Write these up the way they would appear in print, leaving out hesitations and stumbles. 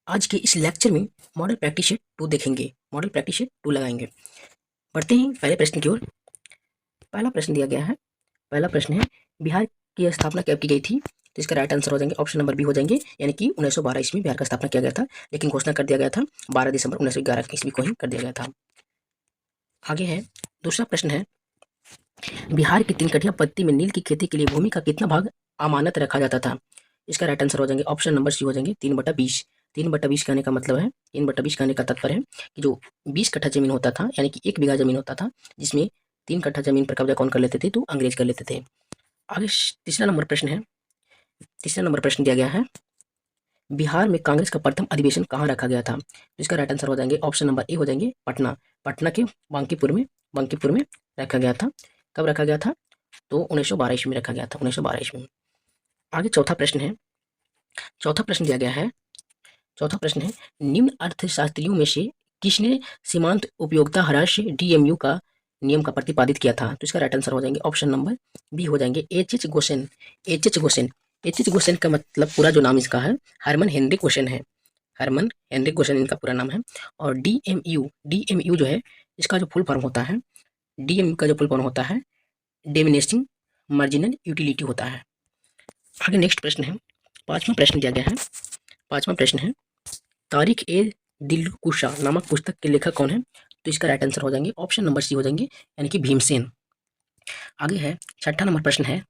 आज के इस लेक्चर में मॉडल प्रैक्टिस सेट 2 देखेंगे। मॉडल प्रैक्टिस सेट 2 लगाएंगे। बढ़ते हैं पहले प्रश्न की ओर। पहला प्रश्न दिया गया है। पहला प्रश्न है, बिहार की स्थापना कब की गई थी? तो इसका राइट आंसर हो जाएंगे ऑप्शन नंबर बी हो जाएंगे, यानी कि 1912 ईस्वी में बिहार का स्थापना किया गया था, लेकिन घोषणा कर दिया गया था 12 दिसंबर 1911 ईस्वी को ही कर दिया गया था। आगे है दूसरा प्रश्न है, बिहार की तिनकटिया पत्ती में नील की खेती के लिए भूमि का कितना भाग अमानत रखा जाता था? इसका राइट आंसर हो जाएंगे ऑप्शन नंबर सी हो जाएंगे 3/20। 3/20 कहने का मतलब है, 3/20 कहने का तात्पर्य है कि जो 20 कट्ठा जमीन होता था, यानी कि 1 बीघा जमीन होता था, जिसमें 3 कट्ठा जमीन पर कब्जा कौन कर लेते थे? तो अंग्रेज कर लेते थे। आगे तीसरा नंबर प्रश्न है। तीसरा नंबर प्रश्न दिया गया है, बिहार में कांग्रेस का प्रथम अधिवेशन कहाँ रखा गया था? तो इसका राइट आंसर हो जाएंगे ऑप्शन नंबर ए हो जाएंगे पटना। पटना के बांकीपुर में रखा गया था। कब रखा गया था? तो 1912 ईस्वी में रखा गया था, 1912 ईस्वी में। आगे चौथा प्रश्न है। चौथा प्रश्न दिया गया है। चौथा प्रश्न है, निम्न अर्थशास्त्रियों में से किसने सीमांत उपयोगिता ह्रास डीएमयू का नियम का प्रतिपादित किया था? तो इसका राइट आंसर हो जाएंगे ऑप्शन नंबर बी हो जाएंगे H H Gaussian. H H Gaussian. H H Gaussian का मतलब पूरा जो नाम इसका है हरमन हेनरी गोसेन है। हरमन हेनरी गोसेन इनका पूरा नाम है। और डीएमयू जो है, इसका जो फुल फॉर्म होता है, डीएमयू का जो फुल फॉर्म होता है डिमिनिशिंग मार्जिनल यूटिलिटी होता है। आगे नेक्स्ट प्रश्न है। पांचवा प्रश्न दिया गया है। पांचवा प्रश्न है, तारिक ए दिलकुशा नामक पुस्तक के लेखक कौन है? तो इसका राइट आंसर हो जाएंगे ऑप्शन नंबर सी हो जाएंगे, यानी कि भीमसेन। आगे है छठा नंबर प्रश्न है।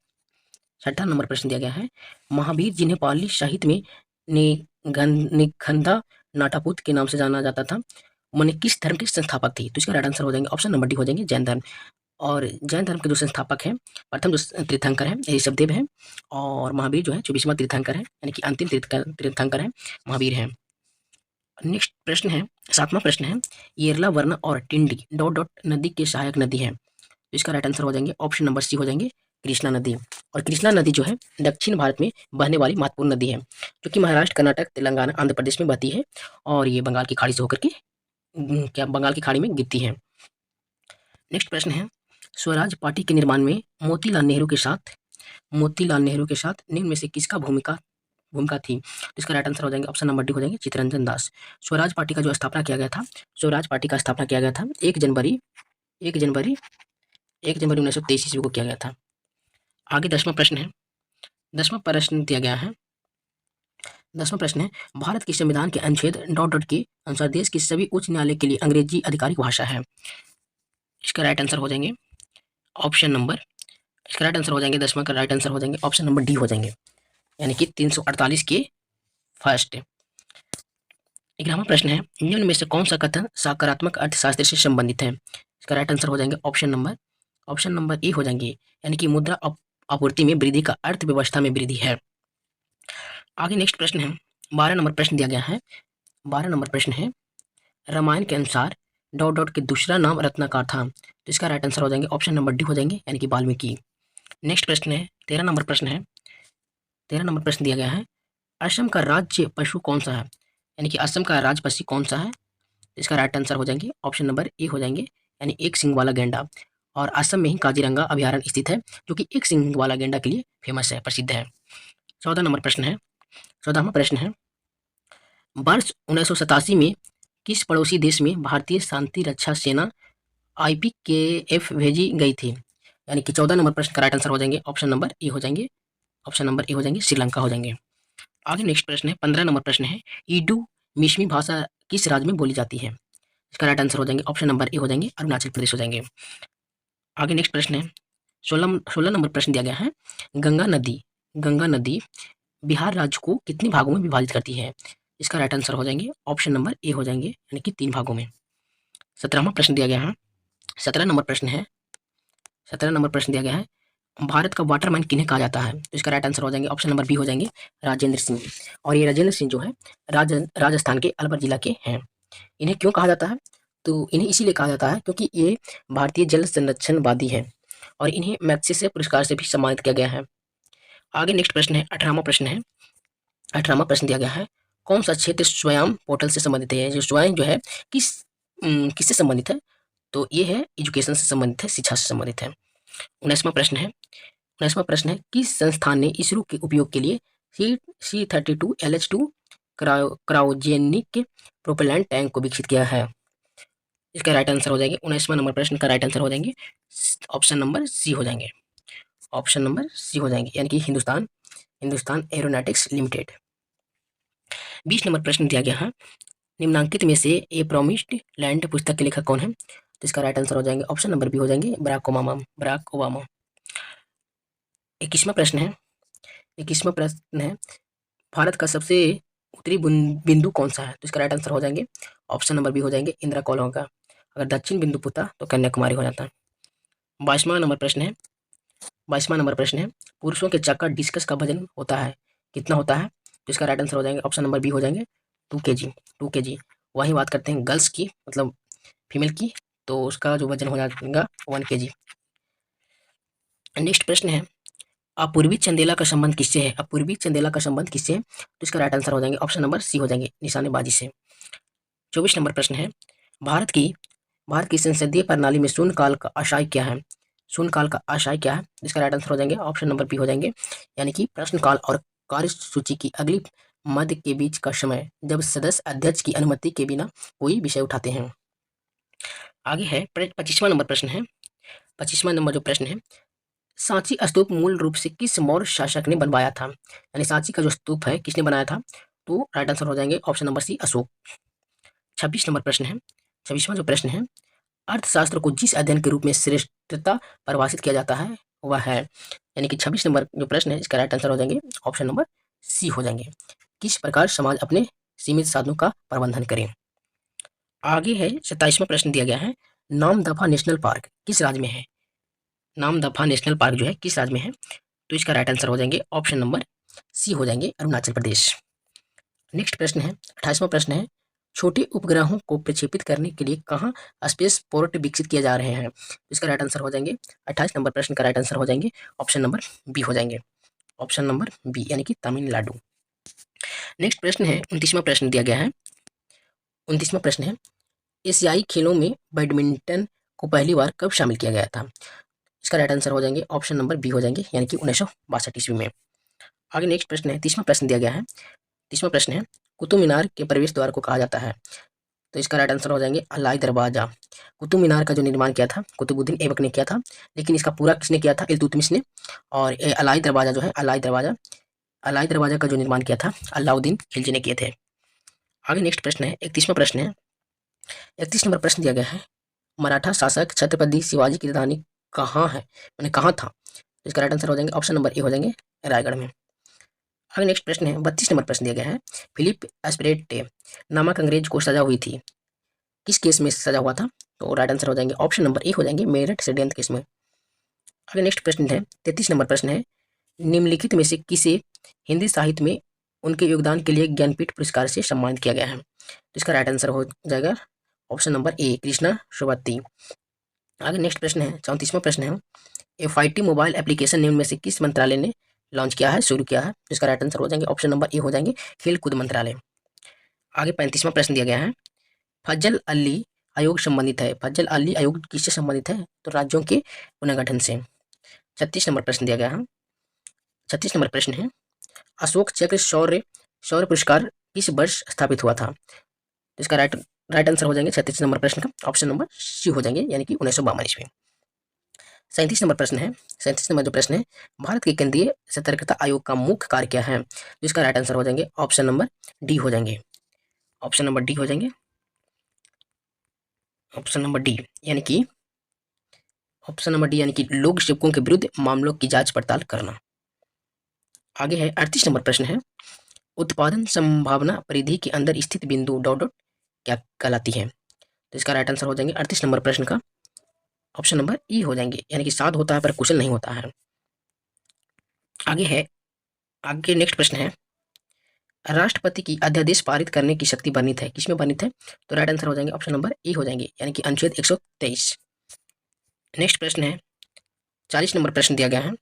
छठा नंबर प्रश्न दिया गया है, महावीर जिन्हें पाली साहित्य में निखंदा नाटापुत के नाम से जाना जाता था, उन्होंने किस धर्म के संस्थापक थी? तो इसका राइट आंसर हो जाएंगे ऑप्शन नंबर डी हो जाएंगे जैन धर्म। और जैन धर्म के जो संस्थापक हैं, प्रथम जो तीर्थंकर है ऋषभदेव है, और महावीर जो है 24वां तीर्थंकर है, यानी कि अंतिम तीर्थंकर है महावीर है। नेक्स्ट प्रश्न है, सातवां प्रश्न है, येरला वरना और टिंडी डॉट डॉट नदी के सहायक नदी है। तो इसका राइट आंसर हो जाएंगे ऑप्शन नंबर सी हो जाएंगे कृष्णा नदी। और कृष्णा नदी जो है दक्षिण भारत में बहने वाली महत्वपूर्ण नदी है, जो कि महाराष्ट्र, कर्नाटक, तेलंगाना, आंध्र प्रदेश में बहती है, और ये बंगाल की खाड़ी से होकर के क्या बंगाल की खाड़ी में गिरती है। नेक्स्ट प्रश्न है, स्वराज पार्टी के निर्माण में मोतीलाल नेहरू के साथ निम्न में से किसका भूमिका भूमिका थी? तो इसका राइट आंसर हो जाएंगे ऑप्शन नंबर डी हो जाएंगे चित्तरंजन दास। स्वराज पार्टी का जो स्थापना किया गया था, स्वराज पार्टी का स्थापना किया गया था 1 जनवरी 1923 ईस्वी को किया गया था। आगे 10वां प्रश्न है। 10वां प्रश्न दिया गया है। 10वां प्रश्न है, भारत के संविधान के अनुच्छेद डॉट डॉट के अनुसार देश के सभी उच्च न्यायालय के लिए अंग्रेजी आधिकारिक भाषा है। इसका राइट आंसर हो जाएंगे ऑप्शन नंबर इसका राइट आंसर हो जाएंगे 10वां का राइट आंसर हो जाएंगे ऑप्शन नंबर डी हो जाएंगे, यानी कि 348 के फर्स्ट। 11वां प्रश्न है, निम्न में से कौन सा कथन सकारात्मक अर्थशास्त्र से संबंधित है? इसका राइट आंसर हो जाएंगे ऑप्शन नंबर ए हो जाएंगे, यानी कि मुद्रा आपूर्ति में वृद्धि का अर्थव्यवस्था में वृद्धि है। आगे नेक्स्ट प्रश्न है। 12 नंबर प्रश्न दिया गया है। 12 नंबर प्रश्न है, रामायण के अनुसार डॉट डॉट के दूसरा नाम रत्नाकर था। तो इसका राइट आंसर हो जाएंगे ऑप्शन नंबर डी हो जाएंगे, यानी कि वाल्मीकि। नेक्स्ट प्रश्न है 13 नंबर प्रश्न है। 13 नंबर प्रश्न दिया गया है, असम का राज्य पशु कौन सा है? यानी कि असम का राज पशु कौन सा है? इसका राइट आंसर हो जाएंगे ऑप्शन नंबर ए हो जाएंगे, यानी एक सिंग वाला गेंडा। और असम में ही काजीरंगा अभ्यारण्य स्थित है, जो कि एक सिंग वाला गेंडा के लिए फेमस है, प्रसिद्ध है। 14 नंबर प्रश्न है। 14वां प्रश्न है, वर्ष 1987 में किस पड़ोसी देश में भारतीय शांति रक्षा सेना IPKF भेजी गई थी? यानी कि 14 नंबर प्रश्न का राइट आंसर हो जाएंगे ऑप्शन नंबर ए हो जाएंगे, ऑप्शन नंबर ए हो जाएंगे श्रीलंका हो जाएंगे। आगे नेक्स्ट प्रश्न है 15 नंबर प्रश्न है, ईडू मिश्मी भाषा किस राज्य में बोली जाती है? इसका राइट आंसर हो जाएंगे ऑप्शन नंबर ए हो जाएंगे अरुणाचल प्रदेश हो जाएंगे। आगे नेक्स्ट प्रश्न है 16 नंबर प्रश्न दिया गया है, गंगा नदी बिहार राज्य को कितने भागों में विभाजित करती है? इसका राइट आंसर हो जाएंगे ऑप्शन नंबर ए हो जाएंगे, यानी कि 3 भागों में। 17वां प्रश्न दिया गया है। 17 नंबर प्रश्न है। 17 नंबर प्रश्न दिया गया है, भारत का वाटरमैन किन्हें कहा जाता है? तो इसका राइट आंसर हो जाएंगे ऑप्शन नंबर बी हो जाएंगे राजेंद्र सिंह। और ये राजेंद्र सिंह जो है राजस्थान के अलवर जिला के हैं। इन्हें क्यों कहा जाता है? तो इन्हें इसीलिए कहा जाता है क्योंकि ये भारतीय जल संरक्षणवादी हैं, और इन्हें मैग्सेसे पुरस्कार से भी सम्मानित किया गया है। आगे नेक्स्ट प्रश्न है 18वां प्रश्न है। 18वां प्रश्न दिया गया है, कौन सा क्षेत्र स्वयं पोर्टल से संबंधित है? जो स्वयं जो है किससे संबंधित है? तो ये है एजुकेशन से संबंधित है, शिक्षा से संबंधित है। 19वां प्रश्न है। 19वां प्रश्न है, किस संस्थान ने इसरो के उपयोग के लिए C32LH2 क्रायोजेनिक प्रोपेलेंट टैंक को विकसित किया है? इसका राइट आंसर हो जाएंगे 19वां नंबर प्रश्न का राइट आंसर हो जाएंगे ऑप्शन नंबर सी हो जाएंगे। ऑप्शन नंबर सी हो जाएंगे, यानी कि Hindustan Hindustan aeronautics limited. 20 number प्रश्न दिया गया है, निम्नांकित में से ए प्रॉमिस्ड लैंड पुस्तक के लेखक कौन है? तो इसका राइट आंसर हो जाएंगे ऑप्शन नंबर बी हो जाएंगे बराक ओबामा। 21वां प्रश्न है 21वां प्रश्न है, भारत का सबसे उत्तरी बिंदु कौन सा है? तो इसका राइट आंसर हो जाएंगे ऑप्शन नंबर बी हो जाएंगे इंदिरा कॉलोनी होगा। अगर दक्षिण बिंदु पूछता तो कन्याकुमारी हो जाता। 22वां नंबर प्रश्न है 22वां नंबर प्रश्न है, पुरुषों के चक्का डिस्कस का वजन होता है कितना होता है? तो इसका राइट आंसर हो जाएंगे ऑप्शन नंबर बी हो जाएंगे 2 kg। वही बात करते हैं गर्ल्स की, मतलब फीमेल की, तो उसका जो वजन हो जाएगा 1 kg। नेक्स्ट प्रश्न है, अपूर्वी चंदेला का संबंध किससे है? अपूर्वी चंदेला का संबंध किससे है? तो इसका राइट आंसर हो जाएंगे ऑप्शन नंबर सी हो जाएंगे निशानेबाजी से। 24 नंबर प्रश्न है, भारत की संसदीय प्रणाली में शून्यकाल का आशय क्या है? शून्यकाल का आशय क्या है? इसका राइट आंसर हो जाएंगे ऑप्शन नंबर बी हो जाएंगे, यानी कि प्रश्नकाल और कार्यसूची की अगली मध्य के बीच का समय, जब सदस्य अध्यक्ष की अनुमति के बिना कोई विषय उठाते हैं। आगे है 25वां नंबर प्रश्न है 25वां नंबर जो प्रश्न है, सांची स्तूप मूल रूप से किस मौर्य शासक ने बनवाया था? यानी सांची का जो स्तूप है किसने बनाया था? तो राइट आंसर हो जाएंगे ऑप्शन नंबर सी अशोक। 26 नंबर प्रश्न है 26वां जो प्रश्न है, अर्थशास्त्र को जिस अध्ययन के रूप में श्रेष्ठता परिभाषित किया जाता है वह है, यानी कि 26 नंबर जो प्रश्न है इसका राइट आंसर हो जाएंगे ऑप्शन नंबर सी हो जाएंगे, किस प्रकार समाज अपने सीमित साधनों का प्रबंधन करें। आगे है 27वां प्रश्न दिया गया है, नामदफा नेशनल पार्क किस राज्य में है? नामदफा नेशनल पार्क जो है किस राज्य में है? तो इसका राइट आंसर हो जाएंगे ऑप्शन नंबर सी हो जाएंगे अरुणाचल प्रदेश। नेक्स्ट प्रश्न है 28वां प्रश्न है, छोटे उपग्रहों को प्रक्षेपित करने के लिए कहाँ स्पेस पोर्ट विकसित किए जा रहे हैं? इसका राइट आंसर हो जाएंगे 28 नंबर प्रश्न का राइट आंसर हो जाएंगे ऑप्शन नंबर बी हो जाएंगे, ऑप्शन नंबर बी यानी कि तमिलनाडु। नेक्स्ट प्रश्न है 29वां प्रश्न दिया गया है 29वां प्रश्न है, एशियाई खेलों में बैडमिंटन को पहली बार कब शामिल किया गया था? इसका राइट आंसर हो जाएंगे ऑप्शन नंबर बी हो जाएंगे, यानी कि 1962 ईस्वी में। आगे नेक्स्ट प्रश्न है 30वां प्रश्न दिया गया है 30वां प्रश्न है, कुतुब मीनार के प्रवेश द्वार को कहा जाता है? तो इसका राइट आंसर हो जाएंगे अलाई दरवाजा। कुतुब मीनार का जो निर्माण किया था कुतुबुद्दीन ऐबक ने किया था, लेकिन इसका पूरा किसने किया था? इल्तुतमिश ने। और ये अलाई दरवाजा जो है अलाई दरवाजा का जो निर्माण किया था अलाउद्दीन खिलजी ने किए थे। आगे नेक्स्ट प्रश्न है 31वां प्रश्न है 31 नंबर प्रश्न दिया गया है, मराठा शासक छत्रपति शिवाजी की राजधानी कहाँ है, मैंने कहाँ था? तो इसका राइट आंसर हो जाएंगे ऑप्शन नंबर ए हो जाएंगे रायगढ़ में। आगे नेक्स्ट प्रश्न है 32 नंबर प्रश्न दिया गया है, फिलिप एस्पेरेटे नामक अंग्रेज को सजा हुई थी, किस केस में सजा हुआ था? तो राइट आंसर हो जाएंगे ऑप्शन नंबर ए हो जाएंगे मेरठ षड्यंत्र केस में। आगे नेक्स्ट प्रश्न है 33 नंबर प्रश्न है, निम्नलिखित में से किसे हिंदी साहित्य में उनके योगदान के लिए ज्ञानपीठ पुरस्कार से सम्मानित किया गया है? तो इसका राइट आंसर हो जाएगा ऑप्शन नंबर ए कृष्णा श्रवत्ती। आगे नेक्स्ट प्रश्न है 34वां प्रश्न है, FIT मोबाइल एप्लीकेशन निम्न में से किस मंत्रालय ने लॉन्च किया है, शुरू किया है? इसका राइट आंसर हो जाएंगे ऑप्शन नंबर ए हो जाएंगे खेल कूद मंत्रालय। आगे 35वां प्रश्न दिया गया है, फजल अली आयोग संबंधित है, फजल अली आयोग किससे संबंधित है? तो राज्यों के पुनर्गठन से। 36 नंबर प्रश्न दिया गया है 36 नंबर प्रश्न है, अशोक चक्र शौर्य शौर्य पुरस्कार किस वर्ष स्थापित हुआ था? तो इसका राइट आंसर हो जाएंगे 36 नंबर प्रश्न का ऑप्शन नंबर सी हो जाएंगे, यानी कि 1952 ईस्वी। 37 नंबर प्रश्न है 37 नंबर जो प्रश्न है, भारत के केंद्रीय सतर्कता आयोग का मुख्य कार्य क्या है? तो इसका राइट आंसर हो जाएंगे ऑप्शन नंबर डी हो जाएंगे, ऑप्शन नंबर डी हो जाएंगे, ऑप्शन नंबर डी यानी कि ऑप्शन नंबर डी यानी कि लोक सेवकों के विरुद्ध मामलों की जांच पड़ताल करना। आगे है 38 नंबर प्रश्न है, उत्पादन संभावना परिधि के अंदर स्थित बिंदु डॉट डॉट क्या कहलाती है? तो इसका राइट आंसर हो जाएंगे 38 नंबर प्रश्न का ऑप्शन नंबर ई हो जाएंगे, यानी कि साध होता है पर कुशल नहीं होता है। आगे नेक्स्ट प्रश्न है, राष्ट्रपति की अध्यादेश पारित करने की शक्ति वर्णित है, किसमें वर्णित है? तो राइट आंसर हो जाएंगे ऑप्शन नंबर ए हो जाएंगे, यानी कि अनुच्छेद 123। नेक्स्ट प्रश्न है 40 नंबर प्रश्न दिया गया है,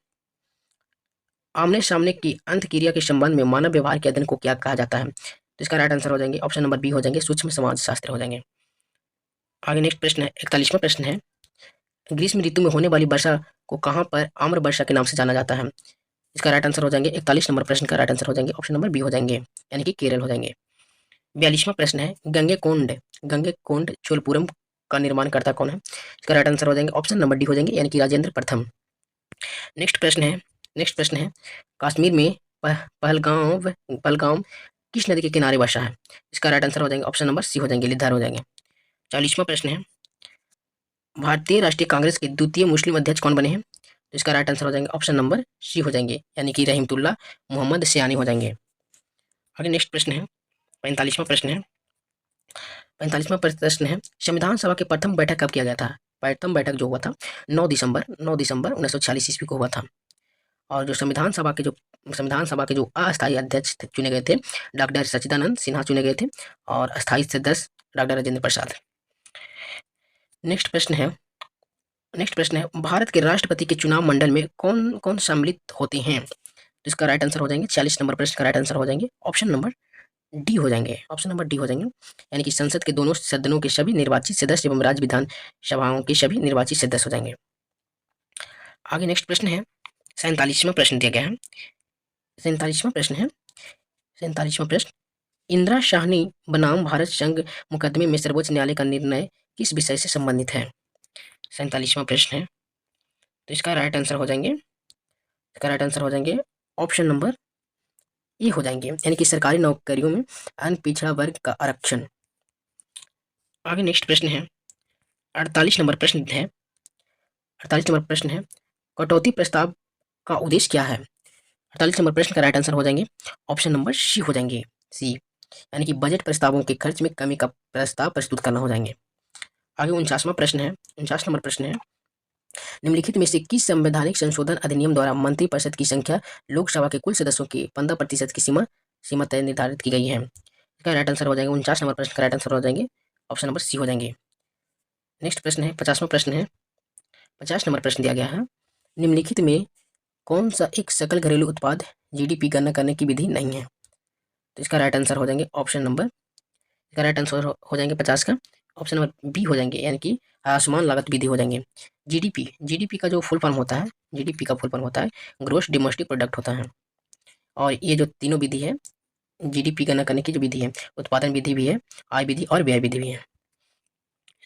आमने सामने की अंत क्रिया के संबंध में मानव व्यवहार के अध्ययन को क्या कहा जाता है? तो इसका राइट आंसर हो जाएंगे ऑप्शन नंबर बी हो जाएंगे सूक्ष्म समाज शास्त्र हो जाएंगे। आगे नेक्स्ट प्रश्न है 41वां प्रश्न है, ग्रीष्म ऋतु में होने वाली वर्षा को कहाँ पर आम्र वर्षा के नाम से जाना जाता है? इसका राइट आंसर हो जाएंगे 41 नंबर प्रश्न का राइट आंसर हो जाएंगे ऑप्शन नंबर बी हो जाएंगे, यानी कि केरल हो जाएंगे। 42वां प्रश्न है, गंगेकोंड चोलपुरम का निर्माण करता कौन है? इसका राइट आंसर हो जाएंगे ऑप्शन नंबर डी हो जाएंगे, यानी कि राजेंद्र प्रथम। नेक्स्ट प्रश्न है नेक्स्ट प्रश्न है कश्मीर में पहलगाम किस नदी के किनारे बसा है? इसका राइट आंसर हो जाएंगे ऑप्शन नंबर सी हो जाएंगे, लिद्धार हो जाएंगे। 40वां प्रश्न है, भारतीय राष्ट्रीय कांग्रेस के द्वितीय मुस्लिम अध्यक्ष कौन बने हैं? तो इसका राइट आंसर हो जाएंगे ऑप्शन नंबर सी हो जाएंगे, यानी कि रहीमतुल्लाह मोहम्मद सियानी हो जाएंगे। आगे नेक्स्ट प्रश्न है 45वां प्रश्न है 45वां प्रश्न है, संविधान सभा की प्रथम बैठक कब किया गया था? प्रथम बैठक जो हुआ था 9 दिसंबर 1946 ईस्वी को हुआ था। और जो संविधान सभा के जो अस्थायी अध्यक्ष चुने गए थे, डॉक्टर सच्चिदानंद सिन्हा चुने गए थे, और अस्थायी सदस्य डॉक्टर राजेंद्र प्रसाद। नेक्स्ट प्रश्न है भारत के राष्ट्रपति के चुनाव मंडल में कौन कौन सम्मिलित होते हैं? तो इसका राइट आंसर हो जाएंगे 40 नंबर प्रश्न का राइट आंसर हो जाएंगे ऑप्शन नंबर डी हो जाएंगे, ऑप्शन नंबर डी हो जाएंगे, यानी कि संसद के दोनों सदनों के सभी निर्वाचित सदस्य एवं राज्य विधान सभाओं के सभी निर्वाचित सदस्य हो जाएंगे। आगे नेक्स्ट प्रश्न है 47वां प्रश्न दिया गया है। 47वां प्रश्न, इंदिरा शाहनी बनाम भारत संघ मुकदमे में सर्वोच्च न्यायालय का निर्णय किस विषय से संबंधित है? 47वां प्रश्न है, तो इसका राइट आंसर हो जाएंगे ऑप्शन नंबर ए हो जाएंगे, यानी कि सरकारी नौकरियों में अन्य पिछड़ा वर्ग का आरक्षण। आगे नेक्स्ट प्रश्न है 48 नंबर प्रश्न है 48 नंबर प्रश्न है, कटौती प्रस्ताव का उद्देश्य क्या है? 48 नंबर प्रश्न का राइट आंसर हो जाएंगे ऑप्शन नंबर सी हो जाएंगे, सी, यानी कि बजट प्रस्तावों के खर्च में कमी का प्रस्ताव प्रस्तुत करना हो जाएंगे। आगे 49 नंबर प्रश्न है, निम्नलिखित में से किस संवैधानिक संशोधन अधिनियम द्वारा मंत्रिपरिषद की संख्या लोकसभा के कुल सदस्यों की 15% की सीमा तय निर्धारित की गई है? इसका राइट आंसर हो जाएंगे 49 नंबर प्रश्न का राइट आंसर हो जाएंगे ऑप्शन नंबर सी हो जाएंगे। नेक्स्ट प्रश्न है 50वां प्रश्न है 50 नंबर प्रश्न दिया गया है, निम्नलिखित में कौन सा एक सकल घरेलू उत्पाद जीडीपी गणना करने की विधि नहीं है? तो इसका राइट आंसर हो जाएंगे ऑप्शन नंबर इसका राइट आंसर हो जाएंगे 50 का ऑप्शन नंबर बी हो जाएंगे, यानी कि आसमान लागत विधि हो जाएंगे। जीडीपी का जो फुल फॉर्म होता है, जीडीपी का फुल फॉर्म होता है ग्रोस डोमेस्टिक प्रोडक्ट होता है। और ये जो तीनों विधि है, जीडीपी गणना करने की जो विधि है, उत्पादन विधि भी है, आय विधि और व्यय विधि भी है।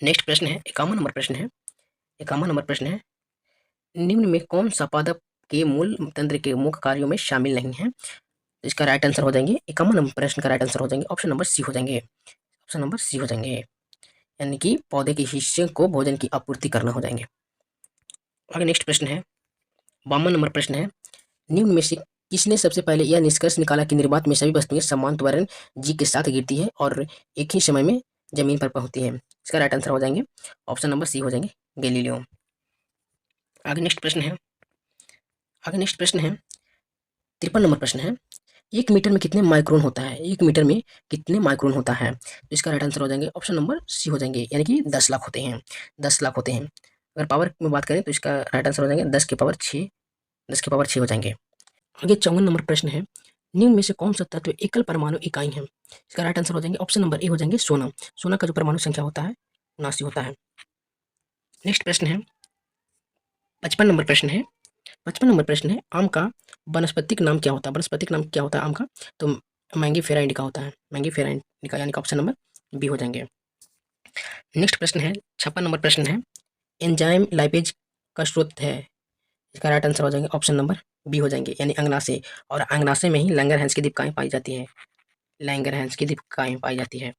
नेक्स्ट प्रश्न है 51 नंबर प्रश्न है, निम्न में कौन सा पादप के मूल तंत्र के मुख्य कार्यों में शामिल नहीं है? तो इसका राइट आंसर हो जाएंगे 51 नंबर प्रश्न का राइट आंसर हो जाएंगे ऑप्शन नंबर सी हो जाएंगे, ऑप्शन नंबर सी हो जाएंगे, यानी कि पौधे के हिस्से को भोजन की आपूर्ति करना हो जाएंगे। आगे नेक्स्ट प्रश्न है 52 नंबर प्रश्न है, निम्न में से किसने सबसे पहले यह निष्कर्ष निकाला कि निर्वात में सभी वस्तुएं समान त्वरण जी के साथ गिरती है और एक ही समय में जमीन पर पहुंचती है? इसका राइट आंसर हो जाएंगे ऑप्शन नंबर सी हो जाएंगे, गैलीलियो। आगे नेक्स्ट प्रश्न है 53 नंबर प्रश्न है, 1 मीटर में कितने माइक्रोन होता है? 1 मीटर में कितने माइक्रोन होता है? तो इसका राइट आंसर हो जाएंगे ऑप्शन नंबर सी हो जाएंगे, यानी कि 10 लाख होते हैं, 10 लाख होते हैं। अगर पावर में बात करें तो इसका राइट आंसर हो जाएंगे 10 की पावर 6 हो जाएंगे। आगे 54 नंबर प्रश्न है, निम्न में से कौन सा तत्व एकल परमाणु इकाई है? इसका राइट आंसर हो जाएंगे ऑप्शन नंबर ए हो जाएंगे, सोना। सोना का जो परमाणु संख्या होता है 79 होता है। नेक्स्ट प्रश्न है 55 नंबर प्रश्न है 55 नंबर प्रश्न है, आम का वानस्पतिक नाम क्या होता है? वानस्पतिक नाम क्या होता है आम का? तो मैंगीफेरा इंडिका होता है, मैंगीफेरा इंडिका, यानी कि ऑप्शन नंबर बी हो जाएंगे। नेक्स्ट प्रश्न है 56 नंबर प्रश्न है, एंजाइम लाइपेज का स्रोत है? इसका राइट आंसर हो जाएंगे ऑप्शन नंबर बी हो जाएंगे, यानी अंगनाशय, और अंगनाशय में ही लैंगरहैंस की दीपिकाएं पाई जाती है, लैंगरहैंस की दीपिकाएं पाई जाती है।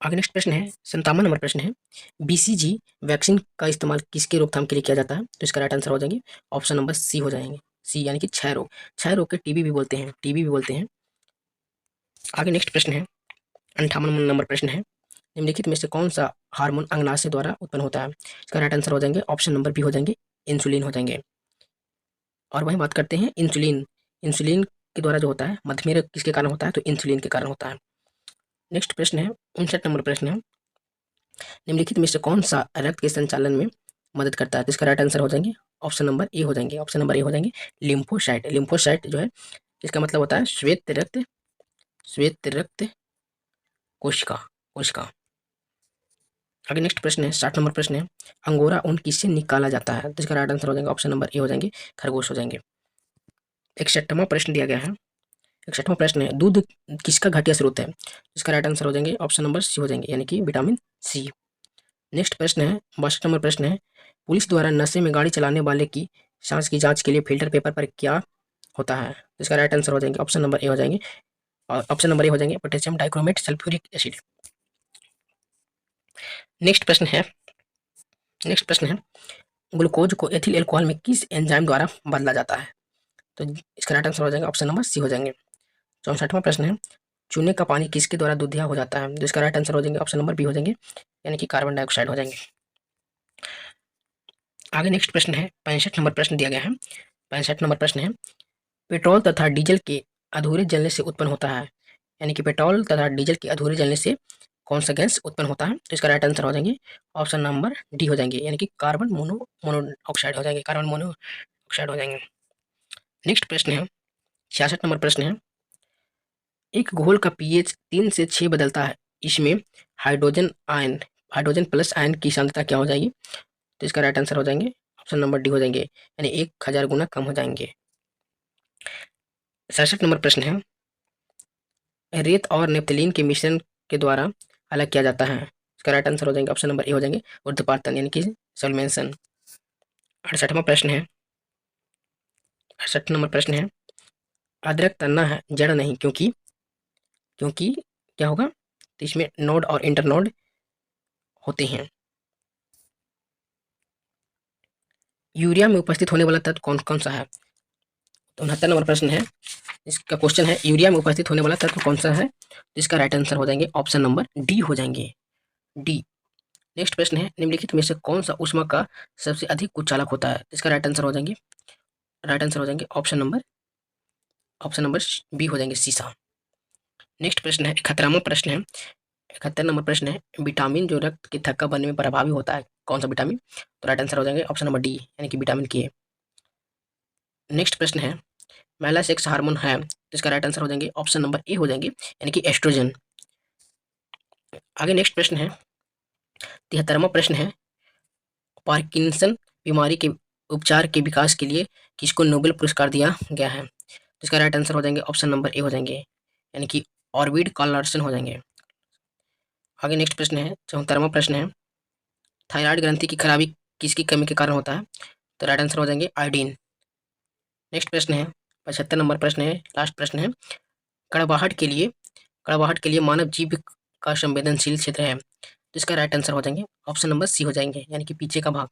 आगे नेक्स्ट प्रश्न है 57 नंबर प्रश्न है, बीसीजी वैक्सीन का इस्तेमाल किसके रोकथाम के लिए किया जाता है? तो इसका राइट आंसर हो जाएंगे ऑप्शन नंबर सी हो जाएंगे, सी, यानी कि क्षय रोग के टीबी भी बोलते हैं। आगे नेक्स्ट प्रश्न है 58 नंबर प्रश्न है, निम्नलिखित में से कौन सा हार्मोन अंगनाशय द्वारा उत्पन्न होता है? इसका राइट आंसर हो जाएंगे ऑप्शन नंबर बी हो जाएंगे, इंसुलिन हो जाएंगे। और वहीं बात करते हैं इंसुलिन के द्वारा जो होता है मधुमेह किसके कारण होता है? तो इंसुलिन के कारण होता है। नेक्स्ट प्रश्न है 59 नंबर प्रश्न है, निम्नलिखित में से कौन सा रक्त के संचालन में मदद करता है? तो इसका राइट आंसर हो जाएंगे ऑप्शन नंबर ए हो जाएंगे, लिम्फोसाइट जो है इसका मतलब होता है श्वेत रक्त कोशिका। आगे नेक्स्ट प्रश्न है 60 नंबर प्रश्न है, अंगोरा ऊन किससे निकाला जाता है? तो इसका राइट आंसर हो जाएगा ऑप्शन नंबर ए हो जाएंगे, खरगोश हो जाएंगे। 61वां प्रश्न दिया गया है। 61वां प्रश्न है, दूध किसका घटिया स्रोत है? इसका राइट आंसर हो जाएंगे ऑप्शन नंबर सी हो जाएंगे, यानी कि विटामिन सी। नेक्स्ट प्रश्न है, 62 नंबर प्रश्न है, पुलिस द्वारा नशे में गाड़ी चलाने वाले की सांस की जांच के लिए फिल्टर पेपर पर क्या होता है? इसका राइट आंसर हो जाएंगे ऑप्शन नंबर ए हो जाएंगे, और ऑप्शन नंबर ए हो जाएंगे potassium dichromate sulphuric acid. Next प्रश्न है, ग्लूकोज को एथिल एल्कोहल में किस एंजाइम द्वारा बदला जाता है? तो इसका राइट आंसर हो जाएगा ऑप्शन नंबर सी हो जाएंगे। 64वां प्रश्न है, चूने का पानी किसके द्वारा दूधिया हो जाता है? जिसका राइट आंसर हो जाएंगे ऑप्शन नंबर बी हो जाएंगे, यानी कि कार्बन डाइऑक्साइड हो जाएंगे। आगे नेक्स्ट प्रश्न है, 65 नंबर प्रश्न दिया गया है। 65 नंबर प्रश्न है, पेट्रोल तथा डीजल के अधूरे जलने से उत्पन्न होता है, यानी कि पेट्रोल तथा डीजल के अधूरे जलने से कौन सा गैस उत्पन्न होता है? तो इसका राइट आंसर हो जाएंगे ऑप्शन नंबर डी हो जाएंगे, यानी कि कार्बन मोनोऑक्साइड हो जाएंगे, कार्बन मोनोऑक्साइड हो जाएंगे। नेक्स्ट प्रश्न है, 66 नंबर प्रश्न है, एक घोल का पीएच 3 से 6 बदलता है, इसमें हाइड्रोजन प्लस आयन की सांद्रता क्या हो जाएगी? तो इसका राइट आंसर हो जाएंगे ऑप्शन नंबर डी हो जाएंगे, यानी 1000 गुना कम हो जाएंगे। 67 नंबर प्रश्न है, रेत और नेपथलीन के मिश्रण के द्वारा अलग किया जाता है। इसका राइट आंसर हो जाएंगे ऑप्शन नंबर ए हो जाएंगे, ऊर्ध्वपातन यानी कि सॉल्वेंशन। 68वां प्रश्न है, 68 नंबर प्रश्न है, अदरक तना है जड़ नहीं, क्योंकि क्योंकि क्या होगा? तो इसमें नोड और इंटरनोड होते हैं। यूरिया में उपस्थित होने वाला तत्व कौन कौन सा है? तो 69 नंबर प्रश्न है, इसका क्वेश्चन है, यूरिया में उपस्थित होने वाला तत्व कौन सा है? तो इसका राइट आंसर हो जाएंगे ऑप्शन नंबर डी हो जाएंगे, डी। नेक्स्ट प्रश्न है, निम्नलिखित में से कौन सा ऊष्मा का सबसे अधिक कुचालक होता है? इसका राइट आंसर हो जाएंगे ऑप्शन नंबर बी हो जाएंगे, सीसा। नेक्स्ट प्रश्न है, 71वां प्रश्न है, 71 नंबर प्रश्न है, विटामिन जो रक्त की थक्का बनने में प्रभावी होता है, कौन सा विटामिन? तो राइट आंसर हो जाएंगे ऑप्शन नंबर डी, यानी कि विटामिन के। नेक्स्ट प्रश्न है, महिला सेक्स हार्मोन है, तो इसका राइट आंसर हो जाएंगे ऑप्शन नंबर ए हो जाएंगे, यानी कि एस्ट्रोजन। आगे नेक्स्ट प्रश्न है, 73वां प्रश्न है, पार्किंसन बीमारी के उपचार के विकास के लिए किसको नोबेल पुरस्कार दिया गया है? तो इसका राइट आंसर हो जाएंगे ऑप्शन नंबर ए हो जाएंगे, यानी कि ऑर्बिड कार्लसन हो जाएंगे। आगे नेक्स्ट प्रश्न है, 74वां प्रश्न है, थायराइड ग्रंथि की खराबी किसकी कमी के कारण होता है? तो राइट आंसर हो जाएंगे आयोडीन। नेक्स्ट प्रश्न है, 75 नंबर प्रश्न है, लास्ट प्रश्न है, कड़वाहट के लिए मानव जीभ का संवेदनशील क्षेत्र है, तो इसका राइट आंसर हो जाएंगे ऑप्शन नंबर सी हो जाएंगे, यानी कि पीछे का भाग।